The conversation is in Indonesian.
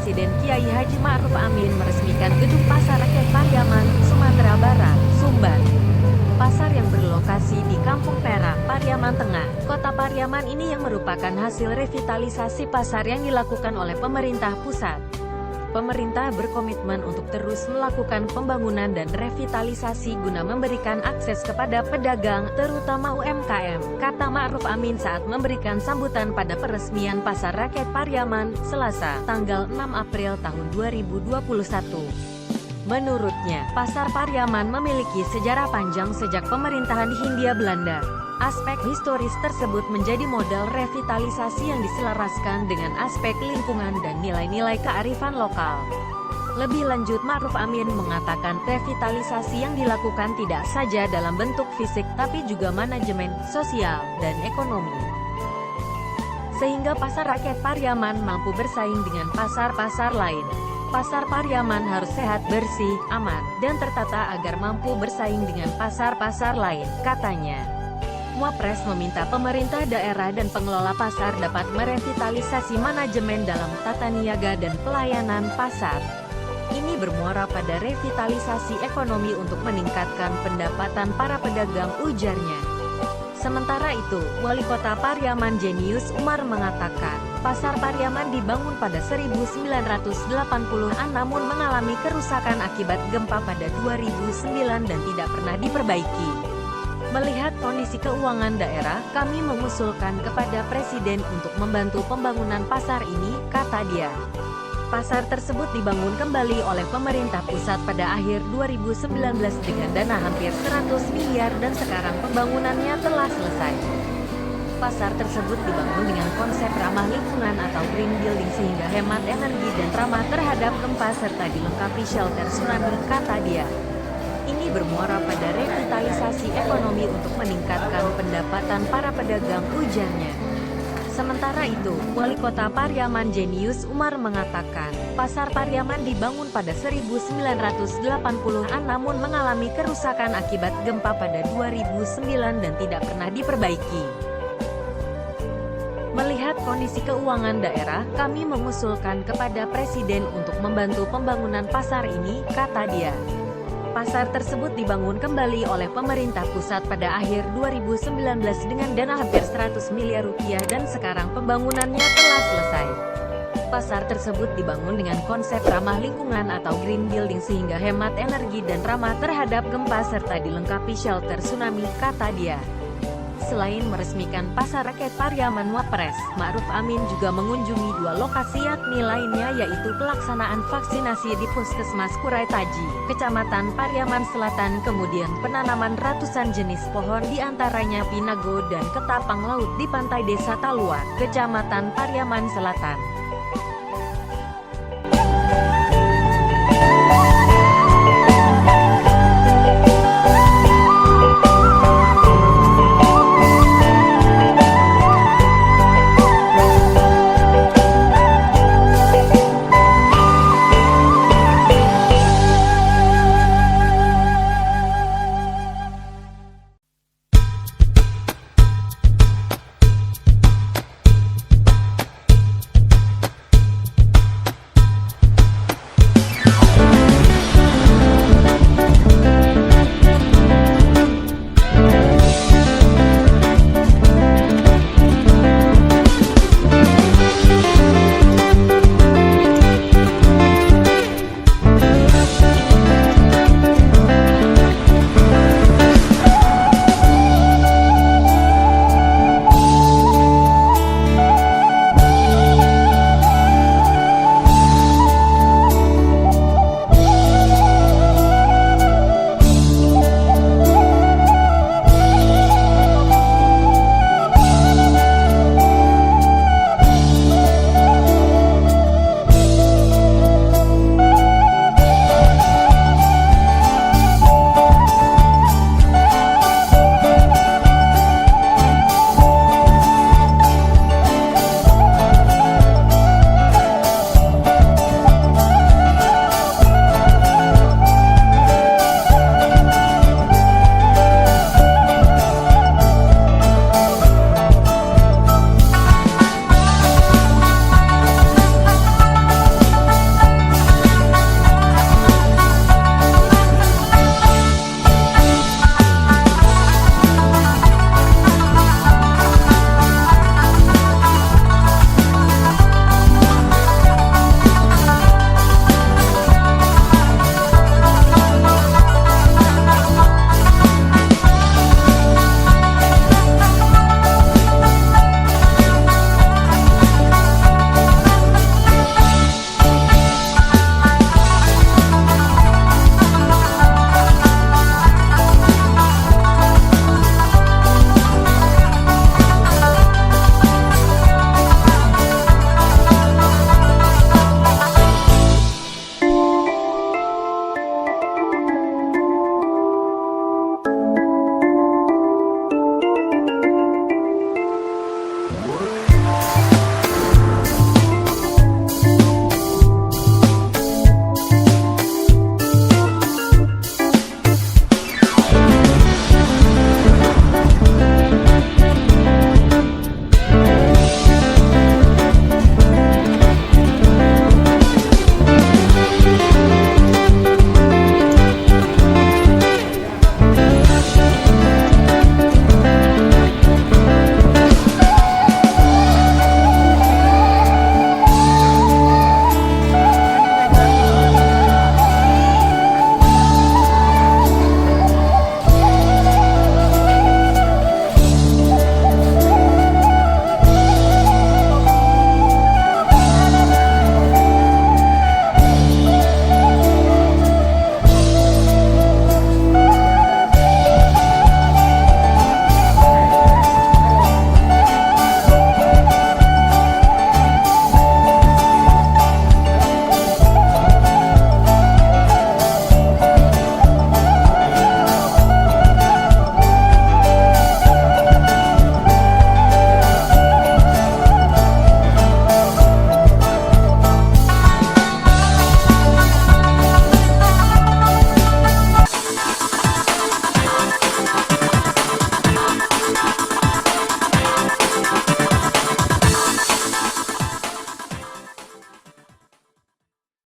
Presiden Kiai Haji Ma'ruf Amin meresmikan gedung Pasar Rakyat Pariaman, Sumatera Barat, Sumbar. Pasar yang berlokasi di Kampung Perak, Pariaman Tengah, Kota Pariaman ini yang merupakan hasil revitalisasi pasar yang dilakukan oleh pemerintah pusat. Pemerintah berkomitmen untuk terus melakukan pembangunan dan revitalisasi guna memberikan akses kepada pedagang, terutama UMKM, kata Ma'ruf Amin saat memberikan sambutan pada peresmian Pasar Rakyat Pariaman, Selasa, tanggal 6 April tahun 2021. Menurutnya, Pasar Pariaman memiliki sejarah panjang sejak pemerintahan Hindia Belanda. Aspek historis tersebut menjadi modal revitalisasi yang diselaraskan dengan aspek lingkungan dan nilai-nilai kearifan lokal. Lebih lanjut, Ma'ruf Amin mengatakan revitalisasi yang dilakukan tidak saja dalam bentuk fisik tapi juga manajemen, sosial, dan ekonomi. Sehingga Pasar Rakyat Pariaman mampu bersaing dengan pasar-pasar lain. Pasar Pariaman harus sehat, bersih, aman, dan tertata agar mampu bersaing dengan pasar-pasar lain, katanya. Wapres meminta pemerintah daerah dan pengelola pasar dapat merevitalisasi manajemen dalam tata niaga dan pelayanan pasar. Ini bermuara pada revitalisasi ekonomi untuk meningkatkan pendapatan para pedagang, ujarnya. Sementara itu, Wali Kota Pariaman Jenius Umar mengatakan, Pasar Pariaman dibangun pada 1980-an namun mengalami kerusakan akibat gempa pada 2009 dan tidak pernah diperbaiki. Melihat kondisi keuangan daerah, kami mengusulkan kepada Presiden untuk membantu pembangunan pasar ini, kata dia. Pasar tersebut dibangun kembali oleh pemerintah pusat pada akhir 2019 dengan dana hampir 100 miliar dan sekarang pembangunannya telah selesai. Pasar tersebut dibangun dengan konsep ramah lingkungan atau green building sehingga hemat energi dan ramah terhadap gempa serta dilengkapi shelter tsunami, kata dia. Ini bermuara pada revitalisasi ekonomi untuk meningkatkan pendapatan para pedagang, ujarnya. Sementara itu, Wali Kota Pariaman Jenius Umar mengatakan, Pasar Pariaman dibangun pada 1980-an namun mengalami kerusakan akibat gempa pada 2009 dan tidak pernah diperbaiki. Melihat kondisi keuangan daerah, kami mengusulkan kepada Presiden untuk membantu pembangunan pasar ini, kata dia. Pasar tersebut dibangun kembali oleh pemerintah pusat pada akhir 2019 dengan dana hampir 100 miliar rupiah dan sekarang pembangunannya telah selesai. Pasar tersebut dibangun dengan konsep ramah lingkungan atau green building sehingga hemat energi dan ramah terhadap gempa serta dilengkapi shelter tsunami, kata dia. Selain meresmikan Pasar Rakyat Pariaman, Wapres Ma'ruf Amin juga mengunjungi dua lokasi yakni lainnya yaitu pelaksanaan vaksinasi di Puskesmas Kurai Taji, Kecamatan Pariaman Selatan, kemudian penanaman ratusan jenis pohon diantaranya pinago dan ketapang laut di pantai Desa Taluar, Kecamatan Pariaman Selatan.